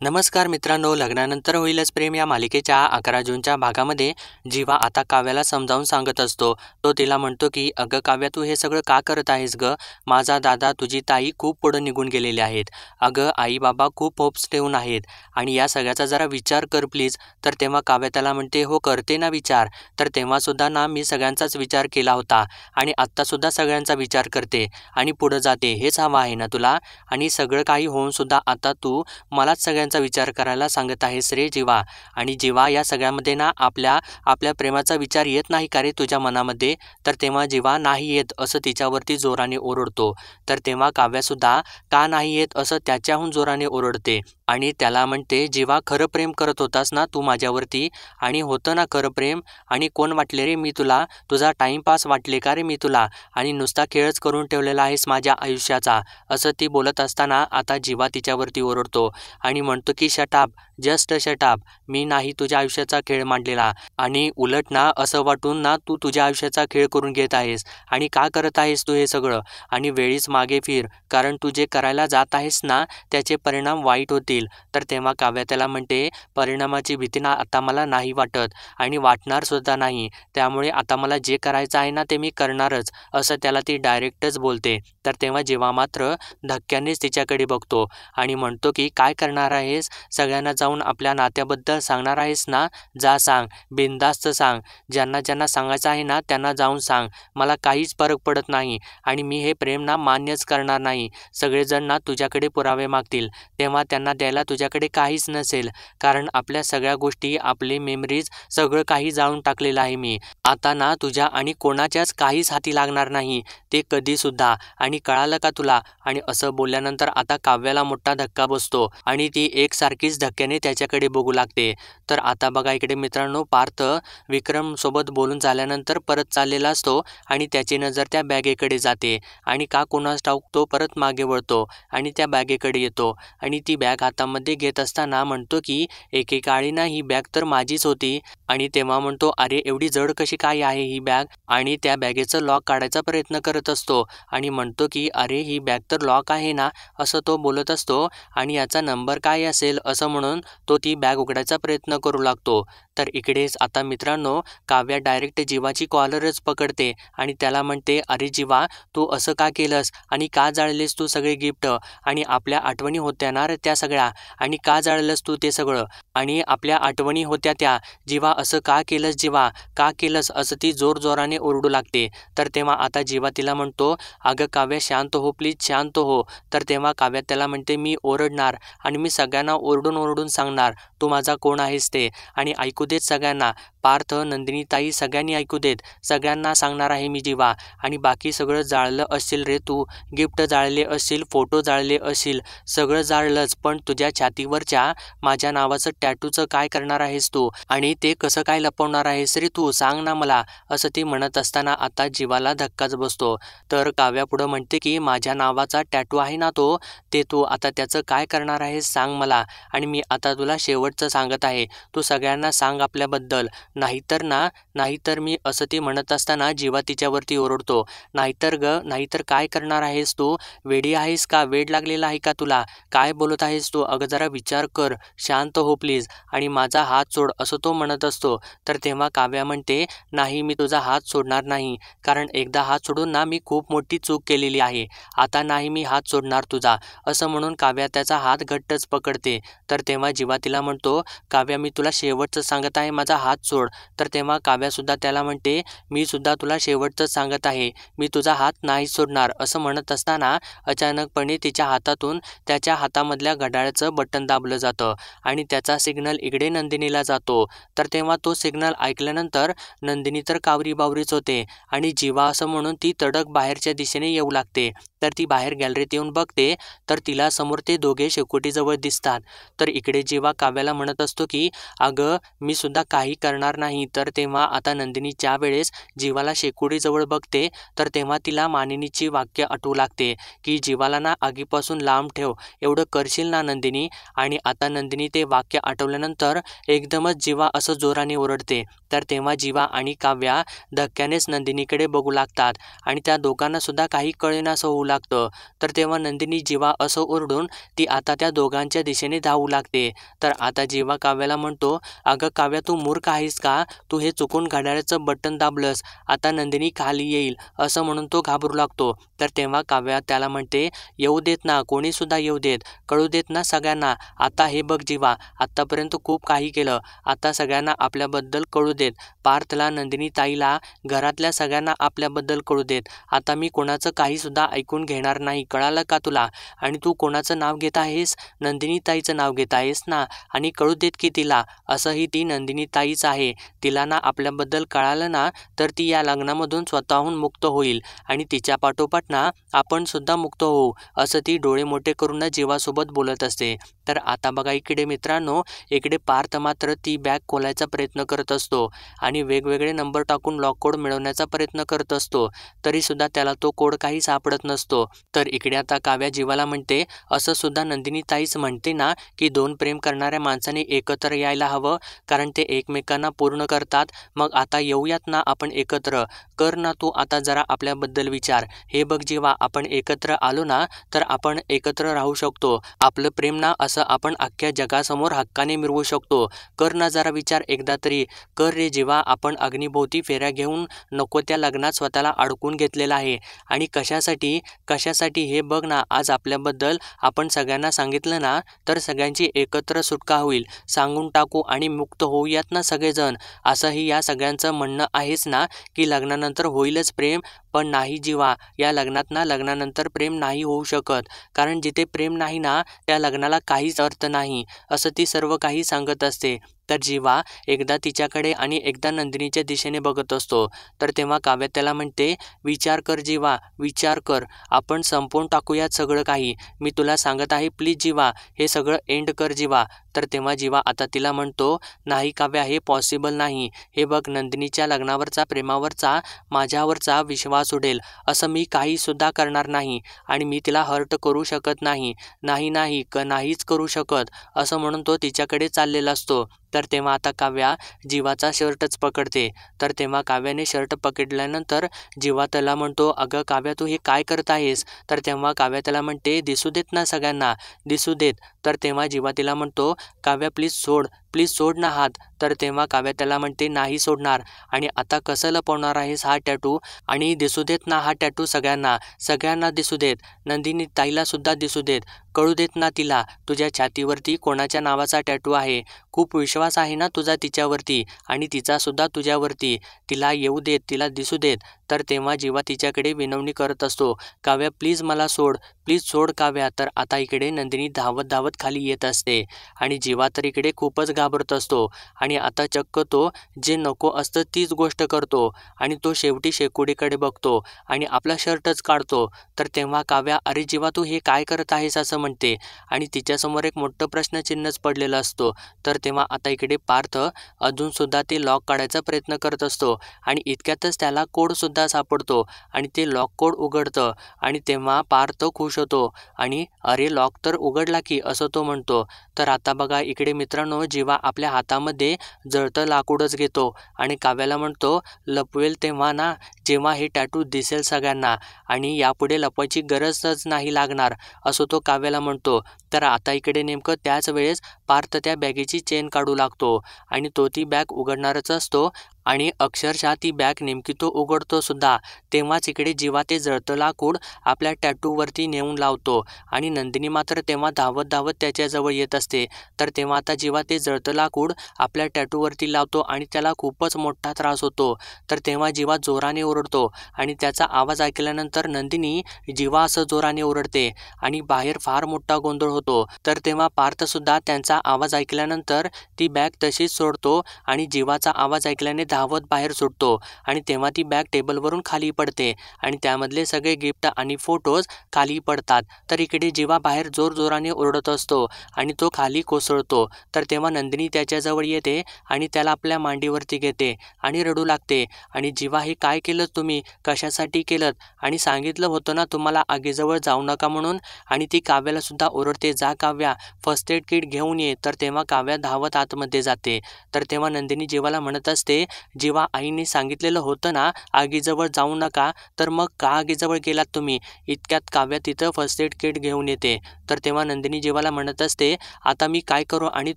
नमस्कार मित्रांनो, लग्नानंतर होईलच प्रेम या मालिकेच्या 11 जूनच्या भागामध्ये जीवा आता काव्याला समजावून सांगत असतो. तो तिला म्हणतो की अगं काव्या, तू हे सगळं का करत आहेस ग? माझा दादा, तुझी ताई खूप पुढं निघून गेलेले आहेत. अगं आई बाबा खूप होप्स ठेवून आहेत आणि या सगळ्याचा जरा विचार कर प्लीज. तर तेव्हा काव्या त्याला म्हणते, हो करते ना विचार. तर तेव्हासुद्धा ना मी सगळ्यांचाच विचार केला होता आणि आत्तासुद्धा सगळ्यांचा विचार करते आणि पुढं जाते. हेच हवं आहे ना तुला? आणि सगळं काही होऊनसुद्धा आता तू मलाच सगळ्यांचा विचार करायला सांगत आहेस रे जीवा. आणि जीवा, या सगळ्यामध्ये ना आपल्या प्रेमाचा विचार येत नाही का रे तुझ्या मनामध्ये? तर तेव्हा जीवा नाही येत असं तिच्यावरती जोराने ओरडतो. तर तेव्हा काव्यासुद्धा का नाही येत असं त्याच्याहून जोराने ओरडते आणि त्याला म्हणते, जीवा खरं प्रेम करत होतास ना तू माझ्यावरती? आणि होतं ना खरं प्रेम? आणि कोण वाटले रे मी तुला? तुझा टाईमपास वाटले का रे मी तुला? आणि नुसता खेळच करून ठेवलेला आहेस माझ्या आयुष्याचा. असं ती बोलत असताना आता जीवा तिच्यावरती ओरडतो आणि म्हणतो की शटअप, जस्ट शटअप. मी नाही तुझ्या आयुष्याचा खेळ मांडलेला आणि उलट ना असं वाटून ना तू तुझ्या आयुष्याचा खेळ करून घेत आहेस. आणि का करत आहेस तू हे सगळं? आणि वेळीच मागे फिर, कारण तू जे करायला जात आहेस ना त्याचे परिणाम वाईट होतील. तर तेव्हा काव्या त्याला म्हणते, परिणामाची भीती ना आता मला नाही वाटत आणि वाटणार सुद्धा नाही. त्यामुळे आता मला जे करायचं आहे ना ते मी करणारच, असं त्याला ती डायरेक्टच बोलते. तर तेव्हा जीवा मात्र धक्क्यानेच तिच्याकडे बघतो आणि म्हणतो की काय करणार आहेस? सगळ्यांना जाऊन आपल्या नात्याबद्दल सांगणार आहेस ना? जा सांग, बिनधास्त सांग. ज्यांना ज्यांना सांगायचं आहे ना त्यांना जाऊन सांग. मला काहीच फरक पडत नाही आणि मी हे प्रेम ना मान्यच करणार नाही. सगळेजण ना तुझ्याकडे पुरावे मागतील, तेव्हा त्यांना द्यायला तुझ्याकडे काहीच नसेल, कारण आपल्या सगळ्या गोष्टी, आपले मेमरीज, सगळं काही जाळून टाकलेलं आहे मी. आता ना तुझ्या आणि कोणाच्याच काहीच हाती लागणार नाही, ते कधीसुद्धा. आणि कळालं का तुला? आणि असं बोलल्यानंतर आता काव्याला मोठा धक्का बसतो आणि ती एकसारखीच धक्क्याने त्याच्याकडे बघू लागते. तर आता बघा इकडे मित्रांनो, पार्थ विक्रमसोबत बोलून झाल्यानंतर परत चाललेला असतो आणि त्याची नजर त्या बॅगेकडे जाते आणि का कोणास ठाऊक तो परत मागे वळतो आणि त्या बॅगेकडे येतो आणि ती बॅग हातामध्ये घेत असताना म्हणतो की एकेकाळी ना ही बॅग तर माझीच होती. आणि तेव्हा म्हणतो, अरे एवढी जड कशी काय आहे ही बॅग? आणि त्या बॅगेचं लॉक काढायचा प्रयत्न करत असतो आणि म्हणतो की अरे ही बॅग तर लॉक आहे ना, असं तो बोलत असतो आणि याचा नंबर काय असेल असं म्हणून तो ती बॅग उघडायचा प्रयत्न करू लागतो. तर इकडेच आता मित्रांनो, काव्या डायरेक्ट जीवाची कॉलरच पकडते आणि त्याला म्हणते, अरे जीवा, तू असं का केलंस आणि का जाळलेस तू सगळे गिफ्ट? आणि आपल्या आठवणी होत्या ना रे त्या सगळ्या, आणि का जाळलंस तू ते सगळं? आणि आपल्या आठवणी होत्या त्या, जीवा असं का केलंस जीवा, का केलंस? असं ती जोरजोराने ओरडू लागते. तर तेव्हा आता जीवा तिला म्हणतो, अगं काव्या शांत हो प्लीज, शांत हो. तर तेव्हा काव्या त्याला म्हणते, मी ओरडणार आणि मी सगळ्यांना ओरडून ओरडून सांगणार तू माझा कोण आहेस ते. आणि ऐकू देत सगळ्यांना, पार्थ, नंदिनी ताई, सगळ्यांनी ऐकू देत. सगळ्यांना सांगणार आहे मी जीवा. आणि बाकी सगळं जाळलं असशील रे तू, गिफ्ट जाळले असशील, फोटो जाळले असशील, सगळं जाळलंच, पण तुझ्या छातीवरच्या माझ्या नावाचं टॅटूचं काय करणार आहेस तू? आणि ते कसं काय लपवणार आहेस रे तू? सांग ना मला. असं ती म्हणत असताना आता जीवाला धक्काच बसतो. तर काव्या पुढं म्हणते की माझ्या नावाचा टॅटू आहे ना तो, ते तू आता त्याचं काय करणार आहेस सांग मला. आणि मी आता तुला शेवटचं सांगत आहे, तू सगळ्यांना सांग आपल्याबद्दल, नाहीतर ना, नाहीतर मी. असं ती म्हणत असताना जीवा तिच्यावरती ओरडतो, नाहीतर ग, नाहीतर काय करणार आहेस तू? वेडी आहेस का? वेड लागलेला आहे का तुला? काय बोलत आहेस तू? अगं जरा विचार कर, शांत हो प्लीज आणि माझा हात सोड, असं तो म्हणत असतो. तर तेव्हा काव्या म्हणते, नाही मी तुझा हात सोडणार नाही, कारण एकदा हात सोडून ना मी खूप मोठी चूक केलेली आहे. आता नाही मी हात सोडणार तुझा. असं म्हणून काव्या त्याचा हात घट्टच पकडते. तर तेव्हा जीवा तिला म्हणतो, काव्या मी तुला शेवटचं सांगत आहे, माझा हात सोड. तर तेव्हा काव्यासुद्धा त्याला म्हणते, मी सुद्धा तुला शेवटचंच सांगत आहे, मी तुझा हात नाही सोडणार. असं म्हणत असताना अचानकपणे तिच्या हातातून त्याच्या हातामधल्या घड्याळाचं बटन दाबलं जातं आणि त्याचा सिग्नल इकडे नंदिनीला जातो. तर तेव्हा तो सिग्नल ऐकल्यानंतर नंदिनी तर कावरीबावरीच होते आणि जीवा असं म्हणून ती तडक बाहेरच्या दिशेने येऊ लागते. तर ती बाहेर गॅलरीत येऊन बघते तर तिला समोर ते दोघे शेकोटीजवळ दिसतात. तर इकडे जीवा काव्याला म्हणत असतो की अगं मी सुद्धा काही करणार नाही. तर तेव्हा आता नंदिनी ज्या वेळेस जीवाला शेकोटीजवळ बघते तर तेव्हा तिला मानिनीची वाक्य आठवू लागते की जीवाला ना आगीपासून लांब ठेव, एवढं करशील ना नंदिनी? आणि आता नंदिनी ते वाक्य आठवल्यानंतर एकदमच जीवा असं जोराने ओरडते. तर तेव्हा जीवा आणि काव्या धक्क्यानेच नंदिनीकडे बघू लागतात आणि त्या दोघांना सुद्धा काही कळेनासं होऊ लागतं. तर तेव्हा नंदिनी जीवा असं ओरडून ती आता त्या दोघांच्या दिशेने धावू लागते. तर आता जीवा काव्याला म्हणतो, अगं काव्या तू मूर्ख आहेस का? तू हे चुकून घड्याळाचं बटन दाबलंस, आता नंदिनी खाली येईल असं म्हणून तो घाबरू लागतो. तर तेव्हा काव्या त्याला म्हणते, येऊ देत ना, कोणी सुद्धा येऊ देत, कळू देत ना सगळ्यांना. आता हे बघ जीवा, आत्तापर्यंत खूप काही केलं, आता सगळ्यांना आपल्याबद्दल कळू देत. पार्थला, नंदिनी ताईला, घरातल्या सगळ्यांना आपल्याबद्दल कळू देत. आता मी कोणाचं काही सुद्धा ऐकून घेणार नाही, कळालं का तुला? आणि तू कोणाचं नाव घेत आहेस? नंदिनी ताईचं नाव घेत आहेस ना? आणि कळू देत की तिला, असंही ती नंदिनी ताईच आहे. तिला ना आपल्याबद्दल कळालं ना तर ती या लग्नामधून स्वतःहून मुक्त होईल आणि तिच्या पाठोपाठ ना आपण सुद्धा मुक्त होऊ, असं ती डोळे मोठे करून जीवासोबत बोलत असते. तर आता बघा इकडे मित्रांनो, इकडे पार्थ मात्र ती बॅग खोलायचा प्रयत्न करत असतो आणि वेगवेगळे नंबर टाकून लॉक कोड मिळवण्याचा प्रयत्न करत असतो. तरीसुद्धा त्याला तो कोड काही सापडत नसतो. तर इकडे आता काव्या जीवाला म्हणते, असं सुद्धा नंदिनी ताईच म्हणते ना की दोन प्रेम करणाऱ्या माणसाने एकत्र यायला हवं, कारण ते एकमेकांना पूर्ण करतात. मग आता येऊयात ना आपण एकत्र, कर ना तू आता जरा आपल्याबद्दल विचार. हे बघ जीवा, आपण एकत्र आलो ना तर आपण एकत्र राहू शकतो. आपलं प्रेम ना असं आपण अख्ख्या जगासमोर हक्काने मिरवू शकतो. कर ना जरा विचार एकदा तरी, कर रे जीवा. आपण अग्निभोवती फेऱ्या घेऊन नको त्या लग्नात स्वतःला अडकून घेतलेलं आहे. आणि कशासाठी कशासाठी हे बघ ना, आज आपल्याबद्दल आपण सगळ्यांना सांगितलं ना तर सगळ्यांची एकत्र सुटका होईल. सांगून टाकू आणि मुक्त होऊयात ना सगळेजण. असंही या सगळ्यांचं म्हणणं आहेच ना की लग्नानंतर होईलच प्रेम, पण नाही जीवा, या लग्नात ना लग्नानंतर प्रेम नाही होऊ शकत, कारण जिथे प्रेम नाही ना त्या लग्नाला काहीच अर्थ नाही, असं ती सर्व काही सांगत असते. तर जीवा एकदा तिच्याकडे आणि एकदा नंदिनीच्या दिशेने बघत असतो. तर तेव्हा काव्या त्याला म्हणते, विचार कर जीवा, विचार कर, आपण संपवून टाकूयात सगळं काही. मी तुला सांगत आहे, प्लीज जीवा, हे सगळं एंड कर जीवा. तर तेव्हा जीवा आता तिला म्हणतो, नाही काव्या, हे पॉसिबल नाही. हे बघ, नंदिनीच्या लग्नावरचा, प्रेमावरचा, माझ्यावरचा विश्वास उडेल असं मी काही सुद्धा करणार नाही आणि मी तिला हर्ट करू शकत नाही, नाही नाही नाहीच करू शकत, असं म्हणून तो तिच्याकडे चाललेला असतो. तर तेव्हा आता काव्या जीवाचा शर्टच पकडते. तर तेव्हा काव्याने शर्ट पकडल्यानंतर जीवा त्याला म्हणतो, अगं काव्या तू हे काय करत आहेस? तर तेव्हा काव्या त्याला म्हणते, दिसू देत ना सगळ्यांना, दिसू देत. तर तेव्हा जीवा तिला म्हणतो, काव्या प्लीज सोड, प्लीज सोड ना हात. तर तेव्हा काव्या त्याला म्हणते, नाही सोडणार. आणि आता कसं लपवणार आहेस हा टॅटू? आणि दिसू देत ना हा टॅटू सगळ्यांना, सगळ्यांना दिसू देत, नंदिनी ताईला सुद्धा दिसू देत, कळू देत ना तिला तुझ्या छातीवरती कोणाच्या नावाचा टॅटू आहे. खूप विश्वास आहे ना तुझा तिच्यावरती आणि तिचा सुद्धा तुझ्यावरती. तिला येऊ देत, तिला दिसू देत. तर तेव्हा जीवा तिच्याकडे विनवणी करत असतो, काव्या प्लीज मला सोड, प्लीज सोड काव्या. तर आता इकडे नंदिनी धावत धावत खाली येत असते आणि जीवा तर इकडे खूपच घाबरत असतो आणि आता चक्क तो जे नको असतं तीच गोष्ट करतो आणि तो शेवटी शेकोडीकडे बघतो आणि आपला शर्टच काढतो. तर तेव्हा काव्या, अरे जीवा तू हे काय करत आहेस असं म्हणते आणि तिच्यासमोर एक मोठं प्रश्नचिन्हच पडलेलं असतो. तर तेव्हा आता इकडे पार्थ अजूनसुद्धा ते लॉक काढायचा प्रयत्न करत असतो आणि इतक्यातच त्याला कोडसुद्धा सापडतो आणि ते लॉक कोड उघडतं आणि तेव्हा पार्थ खुश होतो आणि अरे लॉक तर उघडला की, असं तो म्हणतो. तर आता बघा इकडे मित्रांनो, जीवा आपल्या हातामध्ये जळतं लाकूडच घेतो आणि काव्याला म्हणतो, लपवेल तेव्हा ना जेव्हा हे टॅटू दिसेल सगळ्यांना आणि यापुढे लपवायची गरजच नाही लागणार, असं तो काव्याला म्हणतो. तर आता इकडे नेमकं त्याच वेळेस पार्थ त्या बॅगेची चेन काढू लागतो आणि तो ती बॅग उघडणारच असतो आणि अक्षरशः ती बॅग नेमकी तो उघडतो सुद्धा. तेव्हाच इकडे जीवा ते जळतं लाकूड आपल्या टॅटूवरती नेऊन लावतो आणि नंदिनी मात्र तेव्हा धावत धावत त्याच्याजवळ येत असते. तर तेव्हा आता जीवा ते जळतं लाकूड आपल्या टॅटूवरती लावतो आणि त्याला खूपच मोठा त्रास होतो. तर तेव्हा जीवा जोराने ओरडतो आणि त्याचा आवाज ऐकल्यानंतर नंदिनी जीवा असं जोराने ओरडते आणि बाहेर फार मोठा गोंधळ होतो. तर तेव्हा पार्थसुद्धा त्यांचा आवाज ऐकल्यानंतर ती बॅग तशीच सोडतो आणि जीवाचा आवाज ऐकल्याने धावत बाहेर सुटतो आणि तेव्हा ती बॅग टेबलवरून खाली पडते आणि त्यामधले सगळे गिफ्ट आणि फोटोज खाली पडतात. तर इकडे जीवा बाहेर जोरजोराने ओरडत असतो आणि तो खाली कोसळतो. तर तेव्हा नंदिनी त्याच्याजवळ येते आणि त्याला आपल्या मांडीवरती घेते आणि रडू लागते आणि जीवा हे काय केलं तुम्ही, कशासाठी केलं? आणि सांगितलं होतं ना तुम्हाला आगीजवळ जाऊ नका म्हणून. आणि ती काव्याला सुद्धा ओरडते, जा काव्या फर्स्ट एड किट घेऊन ये ये. तर तेव्हा काव्या धावत आतमध्ये जाते. तर तेव्हा नंदिनी जीवाला म्हणत असते, जीवा आईने सांगितलेलं होतं ना आगीजवळ जाऊ नका, तर मग का आगीजवळ गेलात तुम्ही? इतक्यात काव्या तिथं फर्स्ट एड किट घेऊन येते. तर तेव्हा नंदिनी जीवाला म्हणत असते, आता मी काय करू आणि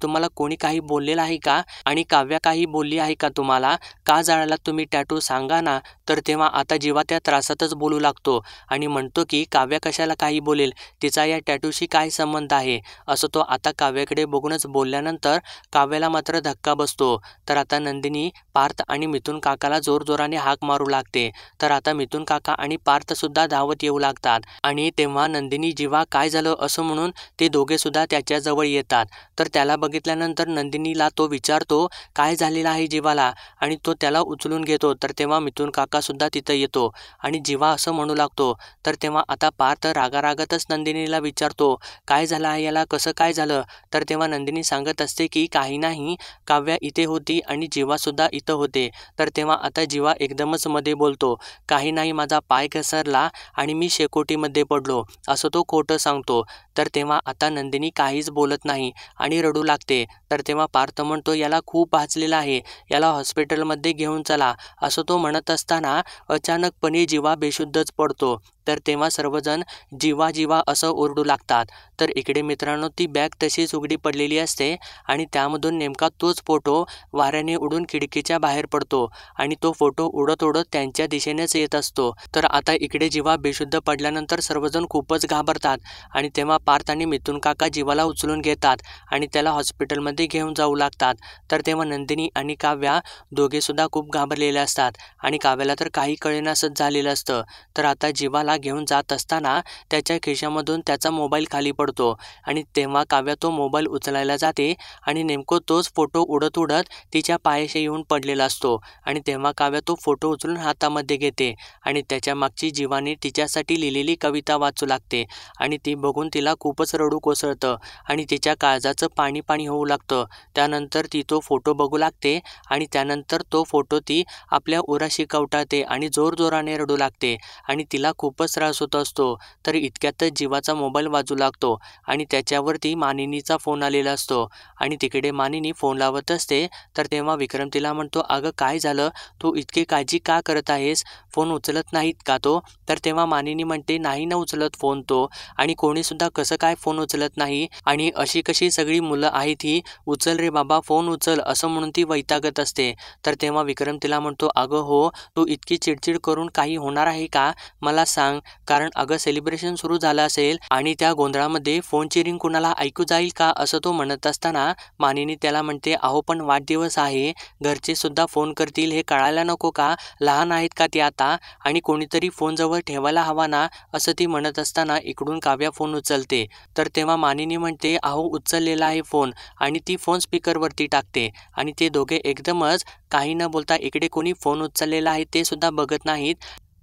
तुम्हाला कोणी काही बोललेलं आहे का? आणि काव्या काही बोलली आहे का तुम्हाला? का जाळलात तुम्ही टॅटू सांगा ना? तर तेव्हा आता जीवा त्या त्रासातच बोलू लागतो आणि म्हणतो की काव्या कशाला काही बोलेल, तिचा या टॅटूशी काय संबंध आहे? असं तो आता काव्याकडे बघूनच बोलल्यानंतर काव्याला मात्र धक्का बसतो. तर आता नंदिनी पार्थ आणि मिथुन काकाला जोरजोराने हाक मारू लागते. तर आता मिथुन काका आणि पार्थ सुद्धा धावत येऊ लागतात आणि तेव्हा नंदिनी जीवा काय झालं असं म्हणून ते दोघे सुद्धा त्याच्याजवळ येतात. तर त्याला बघितल्यानंतर नंदिनीला तो विचारतो काय झालेलं आहे जीवाला आणि तो त्याला उचलून घेतो. तर तेव्हा मिथुन काका सुद्धा तिथं येतो आणि जीवा असं म्हणू लागतो. तर तेव्हा आता पार्थ रागारागातच नंदिनीला विचारतो काय झालं आहे याला, कसं काय झालं? तर तेव्हा नंदिनी सांगत असते की काही नाही, काव्या इथे होती आणि जीवा सुद्धा इथं होते. तर तेव्हा आता जीवा एकदमच मध्ये बोलतो, काही नाही, माझा पाय घसरला आणि मी शेकोटीमध्ये पडलो, असं तो खोटं सांगतो. तर तेव्हा आता नंदिनी काहीच बोलत नाही आणि रडू लागते. तर तेव्हा पार्थ म्हणतो याला खूप भाजलेला आहे, याला हॉस्पिटलमध्ये घेऊन चला, असं तो म्हणत असताना अचानकपणे जीवा बेशुद्धच पडतो. तर तेव्हा सर्वजण जीवा जीवा असं ओरडू लागतात. तर इकडे मित्रांनो ती बॅग तशीच उघडी पडलेली असते आणि त्यामधून नेमका तोच फोटो वाऱ्याने उडून खिडकीच्या बाहेर पडतो आणि तो फोटो उडत उडत त्यांच्या दिशेनेच येत असतो. तर आता इकडे जीवा बेशुद्ध पडल्यानंतर सर्वजण खूपच घाबरतात आणि तेव्हा पार्थ आणि मिथुन काका जीवाला उचलून घेतात आणि त्याला हॉस्पिटलमध्ये घेऊन जाऊ लागतात. तर तेव्हा नंदिनी आणि काव्या दोघे सुद्धा खूप घाबरलेले असतात आणि काव्याला तर काही कळेनासच झालेलं असतं. तर आता जीवाला घेऊन जात असताना त्याच्या खिशामधून त्याचा मोबाईल खाली पडतो आणि तेव्हा काव्या तो मोबाईल उचलायला जाते आणि नेमकं तोच फोटो उडत उडत तिच्या पायाशी येऊन पडलेला असतो आणि तेव्हा काव्या तो फोटो उचलून हातामध्ये घेते आणि त्याच्या मागची जीवाने तिच्यासाठी लिहिलेली कविता वाचू लागते आणि ती बघून तिला खूपच रडू कोसळतं आणि तिच्या काळजाचं पाणी पाणी होऊ लागतं. त्यानंतर ती तो फोटो बघू लागते आणि त्यानंतर तो फोटो ती आपल्या उराशी कवटाळते आणि जोरजोराने रडू लागते आणि तिला खूपच त्रास होत असतो. तर इतक्यातच जीवाचा मोबाईल वाजू लागतो आणि त्याच्यावरती मानिनीचा फोन आलेला असतो आणि तिकडे मानिनी फोन लावत असते. तर तेव्हा विक्रम तिला म्हणतो, अगं काय झालं, तू इतकी काळजी का करत आहेस, फोन उचलत नाहीत का तो? तर तेव्हा मानिनी म्हणते, नाही ना उचलत फोन तो, आणि कोणी सुद्धा कसं काय फोन उचलत नाही आणि अशी कशी सगळी मुलं आहेत ही, उचल रे बाबा फोन उचल, असं म्हणून ती वैतागत असते. तर तेव्हा विक्रम तिला म्हणतो, अगं हो, तू इतकी चिडचिड करून काही होणार आहे का, मला सांग, कारण अगं सेलिब्रेशन सुरू झालं असेल आणि त्या गोंधळामध्ये फोनची रिंग कुणाला ऐकू जाईल का, असं तो म्हणत असताना मानिनी त्याला म्हणते, अहो पण वाढदिवस आहे, घरचे सुद्धा फोन करतील हे कळायला नको का, लहान आहेत का ते आता, आणि कोणीतरी फोन जवळ ठेवायला हवा ना, असं ती म्हणत असताना इकडून काव्या फोन उचलते. तर तेव्हा मानिनी म्हणते, अहो उचललेला आहे फोन, आणि ती फोन स्पीकरवरती टाकते आणि ते दोघे एकदमच काही न बोलता इकडे कोणी फोन उचललेला आहे ते सुद्धा बघत नाहीत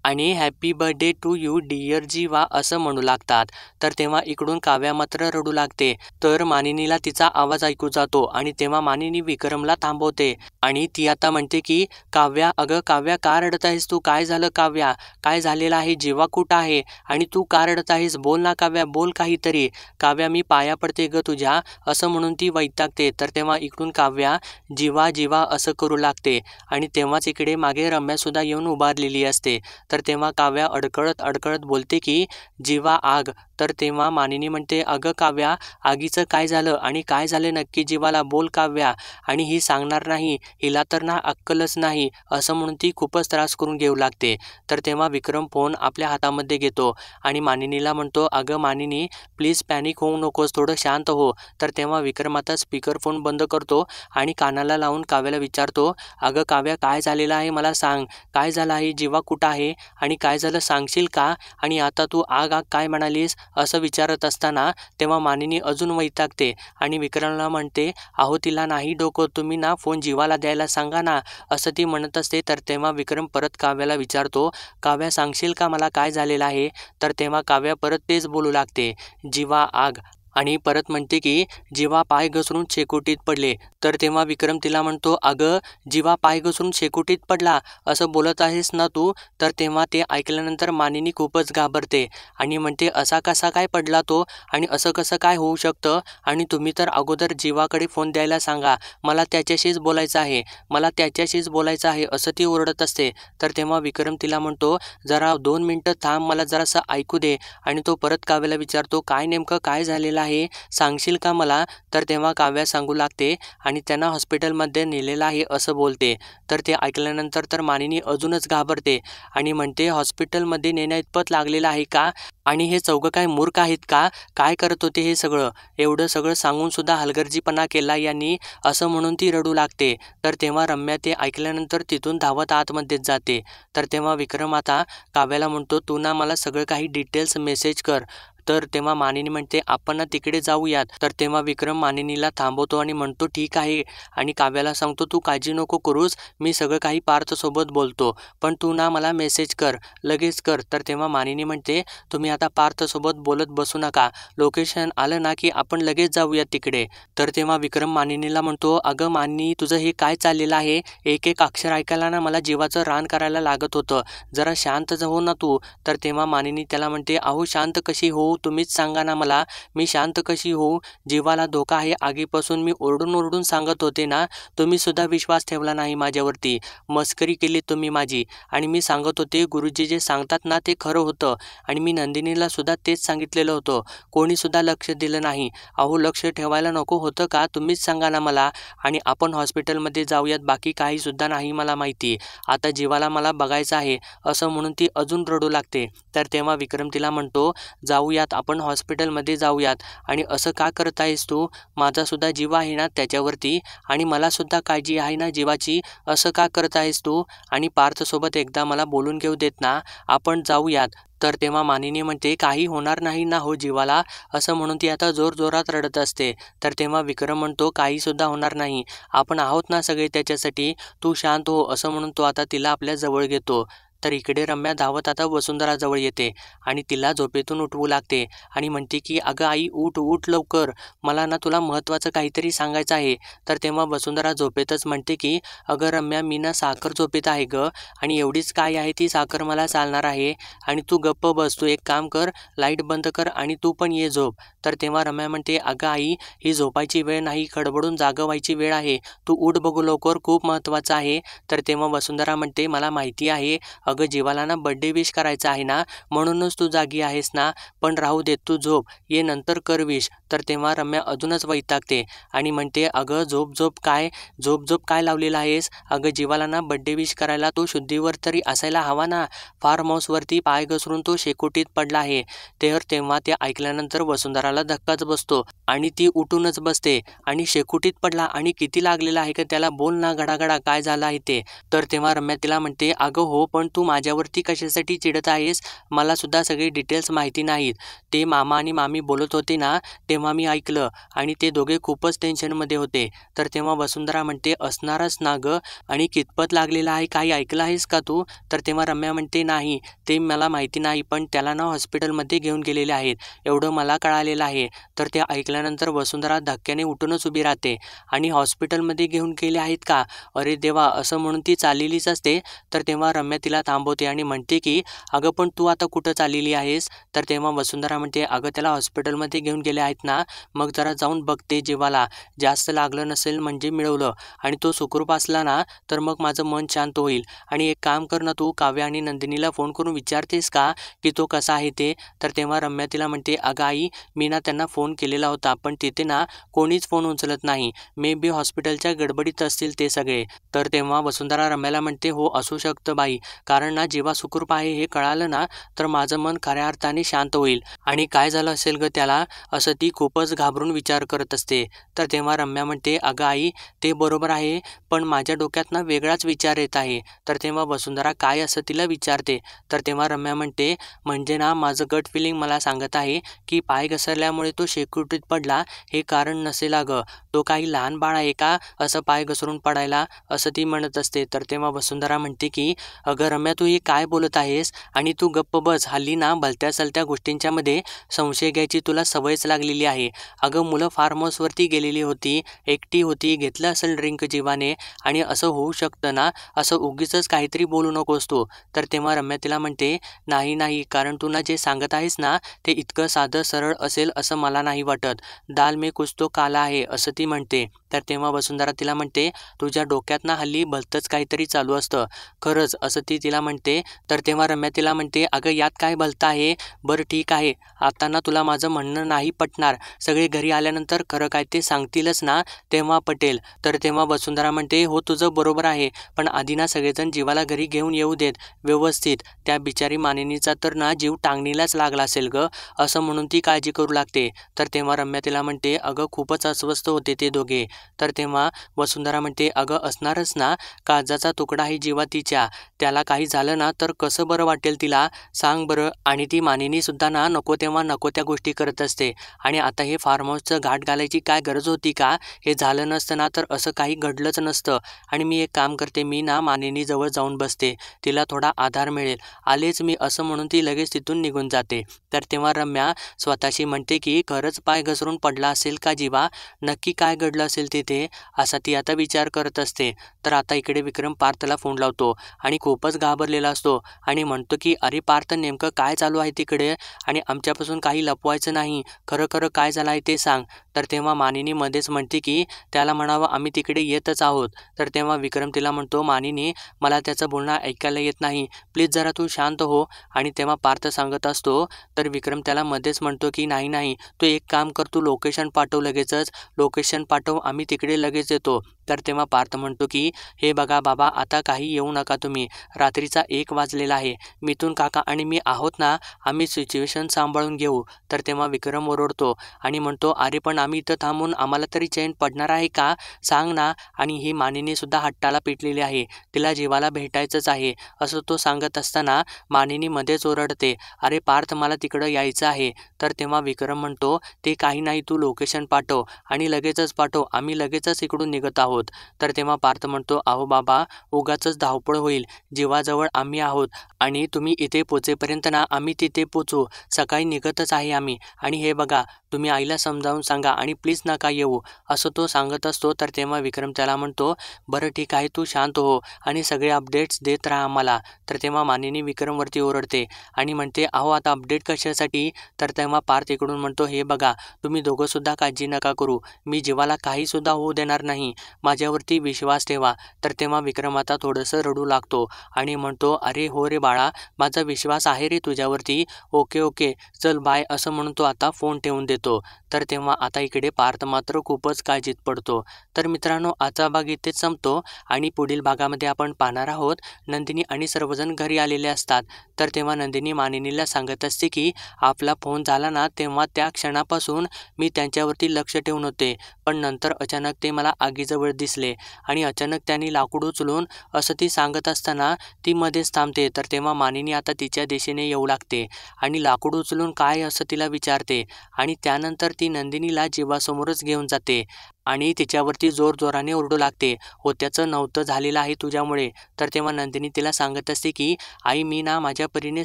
आणि happy birthday to you dear Jeeva असं म्हणू लागतात. तर तेव्हा इकडून काव्या मात्र रडू लागते. तर मानिनीला तिचा आवाज ऐकू जातो आणि तेव्हा मानिनी विक्रमला थांबवते आणि ती आता म्हणते की काव्या, अगं काव्या का रडत आहेस तू, काय झालं काव्या, काय झालेलं आहे, जीवा कुठं आहे आणि तू का रडत आहेस, बोल ना काव्या, बोल काहीतरी, काव्या मी पाया पडते ग तुझ्या, असं म्हणून ती वैतागते. तर तेव्हा इकडून काव्या जीवा जीवा असं करू लागते आणि तेव्हाच इकडे मागे रम्या सुद्धा येऊन उभारलेली असते. तर तेव्हा काव्या अडकळत अडकळत बोलते की जीवा आग. तर तेव्हा मानिनी म्हणते, अगं काव्या, आगीचं काय झालं आणि काय झालं नक्की जीवाला, बोल काव्या, आणि ही सांगणार नाही, हिला तर ना अक्कलच नाही, असं म्हणून ती खूपच त्रास करून घेऊ लागते. तर तेव्हा विक्रम फोन आपल्या हातामध्ये घेतो आणि मानिनीला म्हणतो, अगं मानिनी प्लीज पॅनिक होऊ नकोस, थोडं शांत हो. तर तेव्हा विक्रम आता स्पीकर फोन बंद करतो आणि कानाला लावून काव्याला विचारतो, अगं काव्या काय झालेलं आहे मला सांग, काय झालं आहे, जीवा कुठं आहे आणि काय झालं सांगशील का, आणि आता तू आग आग काय म्हणालीस, असं विचारत असताना तेव्हा मानिनी अजून वैतागते आणि विक्रमला म्हणते, अहो तिला नाही डोकं, तुम्ही ना फोन जीवाला द्यायला सांगा ना, असं ती म्हणत असते. तर तेव्हा विक्रम परत काव्याला विचारतो, काव्या सांगशील का मला काय झालेलं आहे. तर तेव्हा काव्या परत तेच बोलू लागते, जीवा आग. आणि परत म्हणते की जीवा पाय घसरून शेकोटीत पडले. तर तेव्हा विक्रम तिला म्हणतो, अगं जीवा पाय घसरून शेकोटीत पडला असं बोलत आहेस ना तू? तर तेव्हा ते ऐकल्यानंतर मानिनी खूपच घाबरते आणि म्हणते, असा कसा काय पडला तो आणि असं कसं काय होऊ शकतं? आणि तुम्ही तर अगोदर जीवाकडे फोन द्यायला सांगा, मला त्याच्याशीच बोलायचं आहे, मला त्याच्याशीच बोलायचं आहे असं ती ओरडत असते. तर तेव्हा विक्रम तिला म्हणतो, जरा 2 मिनटं थांब, मला जरासं ऐकू दे. आणि तो परत काव्याला विचारतो, काय नेमकं काय झालेलं आहे, सांगशील का मला? तर तेव्हा काव्या सांगू लागते आणि त्यांना हॉस्पिटलमध्ये नेलेलं आहे असं बोलते. तर ते ऐकल्यानंतर तर मानिनी अजूनच घाबरते आणि म्हणते, हॉस्पिटलमध्ये नेण्याइतपत लागलेलं आहे का? आणि हे चौघं काय मूर्ख आहेत का? काय करत होते हे सगळं? एवढं सगळं सांगून सुद्धा हलगर्जीपणा केला यांनी, असं म्हणून ती रडू लागते. तर तेव्हा रम्या ते ऐकल्यानंतर तिथून धावत आतमध्येच जाते. तर तेव्हा विक्रम आता काव्याला म्हणतो, तू ना मला सगळं काही डिटेल्स मेसेज कर. तर तेव्हा मानिनी म्हणते, आपण ना तिकडे जाऊयात. तर तेव्हा विक्रम मानिनीला थांबवतो आणि म्हणतो, ठीक आहे. आणि काव्याला सांगतो, तू काळजी नको करूस, मी सगळं काही पार्थसोबत बोलतो, पण तू ना मला मेसेज कर, लगेच कर. तर तेव्हा मानिनी म्हणते, तुम्ही आता पार्थसोबत बोलत बसू नका, लोकेशन आलं ना की आपण लगेच जाऊयात तिकडे. तर तेव्हा विक्रम मानिनीला म्हणतो, अगं मानिनी, तुझं हे काय चाललेलं आहे? एक एक अक्षर ऐकायला ना मला जीवाचं रान करायला लागत होतं, जरा शांत हो ना तू. तर तेव्हा मानिनी त्याला म्हणते, अहो शांत कशी होऊ, तुम्हीच सांगा ना मला, मी शांत कशी होऊ? जीवाला धोका आहे आगीपासून, मी ओरडून ओरडून सांगत होते ना, तुम्ही सुद्धा विश्वास ठेवला नाही माझ्यावरती, मस्करी केली तुम्ही माझी. आणि मी सांगत होते, गुरुजी जे सांगतात ना ते खरं होतं आणि मी नंदिनीला सुद्धा तेच सांगितलेलं होतं, कोणी सुद्धा लक्ष दिलं नाही. अहो लक्ष ठेवायला नको होतं का? तुम्हीच सांगा ना मला. आणि आपण हॉस्पिटलमध्ये जाऊयात, बाकी काही सुद्धा नाही मला माहिती, आता जीवाला मला बघायचं आहे असं म्हणून ती अजून रडू लागते. तर तेव्हा विक्रम तिला म्हणतो, जाऊयात आपण हॉस्पिटलमध्ये जाऊयात. आणि असं का करत आहेस तू? माझा सुद्धा जीव आहे ना त्याच्यावरती आणि मला सुद्धा काळजी आहे ना जीवाची, असं का करत आहेस तू? आणि पार्थसोबत एकदा मला बोलून घेऊ देत ना, आपण जाऊयात. तर तेव्हा मानिनी म्हणते, काही होणार नाही ना हो जीवाला, असं म्हणून ती आता जोरजोरात रडत असते. तर तेव्हा विक्रम म्हणतो, काही सुद्धा होणार नाही, आपण आहोत ना सगळे त्याच्यासाठी, तू शांत हो, असं म्हणून तो आता तिला आपल्या जवळ घेतो. तर इकडे रम्या धावत आता वसुंधराजवळ येते आणि तिला झोपेतून उठवू लागते आणि म्हणते की, अगं आई उठ उठ लवकर, मला ना तुला महत्त्वाचं काहीतरी सांगायचं आहे. तर तेव्हा वसुंधरा झोपेतच म्हणते की, अगं रम्या, मी ना साखर झोपेत आहे गं, आणि एवढीच काय आहे ती साखर मला चालणार आहे, आणि तू गप्प बस, तू एक काम कर, लाईट बंद कर आणि तू पण ये झोप. तर तेव्हा रम्या म्हणते, अगं आई, ही झोपायची वेळ नाही, खडबडून जागं व्हायची वेळ आहे, तू उठ बघू लवकर, खूप महत्त्वाचं आहे. तर तेव्हा वसुंधरा म्हणते, मला माहिती आहे, अगं जीवाला ना बड्डे विश करायचं आहे ना, म्हणूनच तू जागी आहेस ना, पण राहू दे, तू झोप, ये नंतर कर विश. तर तेव्हा रम्या अजूनच वैतागते आणि म्हणते, अगं झोप झोप काय, झोप झोप काय लावलेलं आहेस? अगं जीवाला ना बड्डे विश करायला तो शुद्धीवर तरी असायला हवा ना, फार्म हाऊसवरती पाय घसरून तो शेकोटीत पडला आहे. तर तेव्हा ते ऐकल्यानंतर वसुंधराला धक्काच बसतो आणि ती उठूनच बसते आणि शेकोटीत पडला आणि किती लागलेला आहे का त्याला, बोल ना गडागडा, काय झालं आहे ते. तर तेव्हा रम्या तिला म्हणते, अगं हो, पण तू माझ्यावरती कशासाठी चिडत आहेस? मला सुद्धा सगळे डिटेल्स माहिती नाहीत, ते मामा आणि मामी बोलत होते ना तेव्हा मी ऐकलं आणि ते दोघे खूपच टेन्शनमध्ये होते. तर तेव्हा वसुंधरा म्हणते, असणारच ना गं, आणि कितपत लागलेलं आहे काही ऐकलं आहेस का तू? तर तेव्हा रम्या म्हणते, नाही ते मला माहिती नाही, पण त्याला ना हॉस्पिटलमध्ये घेऊन गेलेले आहेत, एवढं मला कळालेलं आहे. तर ते ऐकल्यानंतर वसुंधरा धक्क्याने उठूनच उभी राहते आणि हॉस्पिटलमध्ये घेऊन गेले आहेत का? अरे देवा, असं म्हणून ती चाललेलीच असते. तर तेव्हा रम्या तिला थांबवते आणि म्हणते की, अगं पण तू आता कुठं चाललेली आहेस? तर तेव्हा वसुंधरा म्हणते, अगं त्याला हॉस्पिटलमध्ये घेऊन गेले आहेत ना, मग जरा जाऊन बघते, जीवाला जास्त लागलं नसेल म्हणजे मिळवलं, आणि तो सुखरूप असला ना तर मग माझं मन शांत होईल. आणि एक काम कर ना, तू काव्या आणि नंदिनीला फोन करून विचारतेस का की तो कसा आहे ते? तर तेव्हा रम्या तिला म्हणते, अगं आई, मी ना त्यांना फोन केलेला होता, पण तिथे ना कोणीच फोन उचलत नाही, मे बी हॉस्पिटलच्या गडबडीत असतील ते सगळे. तर तेव्हा वसुंधरा रम्याला म्हणते, हो असू शकतं बाई, कारण ना जीवा सुखरूप आहे हे कळालं ना तर माझं मन खऱ्या अर्थाने शांत होईल, आणि काय झालं असेल ग त्याला, असं ती खूपच घाबरून विचार करत असते. तर तेव्हा रम्या म्हणते, अगं आई, ते बरोबर आहे, पण माझ्या डोक्यात ना वेगळाच विचार येत आहे. तर तेव्हा वसुंधरा काय असं तिला विचारते. तर तेव्हा रम्या म्हणते, म्हणजे ना माझं गट फिलिंग मला सांगत आहे की पाय घसरल्यामुळे तो शेकोटीत पडला हे कारण नसेल अगं, तो काही लहान बाळ आहे का असं पाय घसरून पडायला, असं ती म्हणत असते. तर तेव्हा वसुंधरा म्हणते की, अगं रम्या, रम्या तू हे काय बोलत आहेस आणि तू गप्प बस. हल्ली ना भलत्या सलत्या गोष्टींच्या मध्ये संशय घ्यायची तुला सवयच लागलेली आहे. अगं मुलं फार्म हाऊसवरती गेलेली होती, एकटी होती, घेतलं असेल ड्रिंक जीवाने आणि असं होऊ शकतं ना, असं उगीचच काहीतरी बोलू नकोस तू. तर तेव्हा रम्या तिला म्हणते नाही नाही, कारण तू ना जे सांगत आहेस ना ते इतकं साधं सरळ असेल असं मला नाही वाटत. दाल में कुछ तो काला आहे असं ती म्हणते. तर तेव्हा वसुंधरा तिला म्हणते तुझ्या डोक्यात ना हल्ली भलतंच काहीतरी चालू असतं खरंच, असं ती तिला म्हणते. तर तेव्हा रम्या तिला म्हणते अगं यात काय भलतं आहे. बरं ठीक आहे, आता ना तुला माझं म्हणणं नाही पटणार. सगळे घरी आल्यानंतर खरं काय ते सांगतीलच ना तेव्हा पटेल. तर तेव्हा वसुंधरा म्हणते हो तुझं बरोबर आहे, पण आधी ना सगळेजण जीवाला घरी घेऊन येऊ देत व्यवस्थित. त्या बिचारी मानिनीचा तर ना जीव टांगणीलाच लागला असेल ग, असं म्हणून ती काळजी करू लागते. तर तेव्हा रम्या तिला म्हणते अगं खूपच अस्वस्थ होते ते दोघे. तर तेव्हा वसुंधरा म्हणते अगं असणारच ना, काळजाचा तुकडा आहे जीवा तिच्या, त्याला काही झालं ना तर कसं बरं वाटेल तिला सांग बरं. आणि ती मानिनी सुद्धा ना नको तेव्हा नको त्या गोष्टी करत असते. आणि आता हे फार्म हाऊसचं घाट घालायची काय गरज होती का. हे झालं नसतं ना तर असं काही घडलंच नसतं. आणि मी एक काम करते, मी ना मानिनी जवळ जाऊन बसते, तिला थोडा आधार मिळेल, आलेच मी असं म्हणून ती लगेच तिथून निघून जाते. तर तेव्हा रम्या स्वतःशी म्हणते की खरंच पाय घसरून पडला असेल का जीवा, नक्की काय घडलं असेल तिथे, असा ती आता विचार करत असते. तर आता इकडे विक्रम पार्थला फोन लावतो आणि खूपच घाबरलेला असतो आणि म्हणतो की अरे पार्थ नेमकं काय चालू आहे तिकडे आणि आमच्यापासून काही लपवायचं नाही, खरं खरं काय झालं आहे ते सांग. तर तेव्हा मानिनी मध्येच म्हणते की त्याला म्हणावं आम्ही तिकडे येतच आहोत. तर तेव्हा विक्रम तिला म्हणतो मानिनी मला त्याचं बोलणं ऐकायला येत नाही, प्लीज जरा तू शांत हो. आणि तेव्हा पार्थ सांगत असतो. तर विक्रम त्याला मध्येच म्हणतो की नाही नाही, तू एक काम कर, तू लोकेशन पाठव, लगेचच लोकेशन पाठव, आम्ही तिकडे लगेच येतो. तर तेव्हा पार्थ म्हणतो की हे बघा बाबा आता काही येऊ नका तुम्ही, रात्रीचा 1 वाजलेला आहे, मिथून काका आणि मी आहोत ना, आम्ही सिच्युएशन सांभाळून घेऊ. तर तेव्हा विक्रम ओरडतो आणि म्हणतो अरे पण आम्ही इथं थांबून आम्हाला तरी चैन पडणार आहे का, सांग ना. आणि ही मानिनी सुद्धा हट्टाला पेटलेली आहे, तिला जीवाला भेटायचंच आहे असं तो सांगत असताना मानिनी मध्येच ओरडते अरे पार्थ मला तिकडं यायचं आहे. तर तेव्हा विक्रम म्हणतो ते काही नाही, तू लोकेशन पाठव आणि लगेचच पाठव, आम्ही लगेचच इकडून निघत आहोत. तर तेव्हा पार्थ म्हणतो अहो बाबा उगाचच धावपळ होईल, जीवाजवळ आम्ही आहोत आणि तुम्ही इथे पोचेपर्यंत ना आम्ही तिथे पोचू, सकाळी निघतच आहे आम्ही. आणि हे बघा तुम्ही आईला समजावून सांगा आणि प्लीज नका येऊ, असं तो सांगत असतो. तर तेव्हा विक्रम त्याला म्हणतो बरं ठीक आहे, तू शांत हो आणि सगळे अपडेट्स देत राहा आम्हाला. तर तेव्हा मानिनी विक्रमवरती ओरडते आणि म्हणते अहो आता अपडेट कशासाठी. तर तेव्हा पार्थ इकडून म्हणतो हे बघा तुम्ही दोघं सुद्धा काळजी नका करू, मी जीवाला काही सुद्धा होऊ देणार नाही, माझ्यावरती विश्वास ठेवा. तर तेव्हा विक्रम आता थोडंसं रडू लागतो आणि म्हणतो अरे हो रे बाळा, माझा विश्वास आहे रे तुझ्यावरती, ओके ओके चल बाय, असं म्हणून तो आता फोन ठेवून देतो. तर तेव्हा आता इकडे पार्थ मात्र खूपच काळजीत पडतो. तर मित्रांनो आजचा भाग इथेच संपतो आणि पुढील भागामध्ये आपण पाहणार आहोत नंदिनी आणि सर्वजण घरी आलेले असतात. तर तेव्हा नंदिनी मानिनीला सांगत असते की आपला फोन झाला ना तेव्हा त्या क्षणापासून मी त्यांच्यावरती लक्ष ठेवून होते, पण नंतर अचानक ते मला आगीजवळ दिसले आणि अचानक त्यांनी लाकूड उचलून, असं ती सांगत असताना ती मध्येच थांबते. तर तेव्हा मानिनी आता तिच्या दिशेने येऊ लागते आणि लाकूड उचलून काय असं तिला विचारते आणि त्यानंतर ती नंदिनीला जीवासमोरच घेऊन जाते आणि तिच्यावरती जोरजोराने ओरडू लागते होत्याचं नव्हतं झालेलं आहे तुझ्यामुळे. तर तेव्हा नंदिनी तिला सांगत असते की आई मी ना माझ्या परीने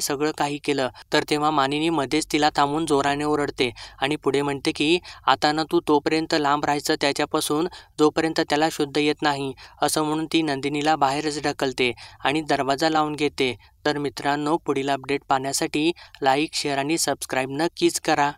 सगळं काही केलं. तर तेव्हा मानिनी मध्येच तिला थांबून जोराने ओरडते आणि पुढे म्हणते की आता ना तू तोपर्यंत लांब राहायचं त्याच्यापासून जोपर्यंत त्याला शुद्ध येत नाही, असं म्हणून ती नंदिनीला बाहेरच ढकलते आणि दरवाजा लावून घेते. तर मित्रांनो पुढील अपडेट पाहण्यासाठी लाईक शेअर आणि सबस्क्राईब नक्कीच करा.